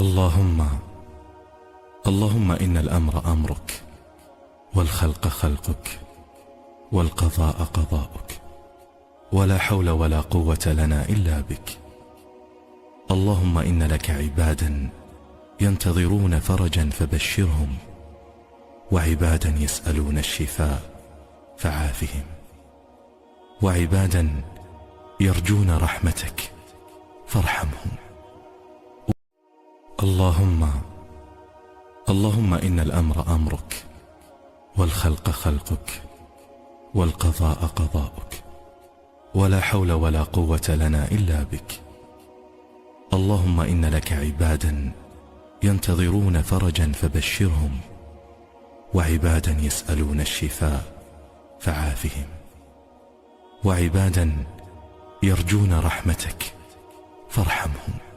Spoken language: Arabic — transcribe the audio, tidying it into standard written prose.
اللهم إن الأمر أمرك، والخلق خلقك، والقضاء قضاؤك، ولا حول ولا قوة لنا إلا بك. اللهم إن لك عبادا ينتظرون فرجا فبشرهم، وعبادا يسألون الشفاء فعافهم، وعبادا يرجون رحمتك فارحمهم. اللهم إن الأمر أمرك، والخلق خلقك، والقضاء قضاؤك، ولا حول ولا قوة لنا إلا بك. اللهم إن لك عبادا ينتظرون فرجا فبشرهم، وعبادا يسألون الشفاء فعافهم، وعبادا يرجون رحمتك فارحمهم.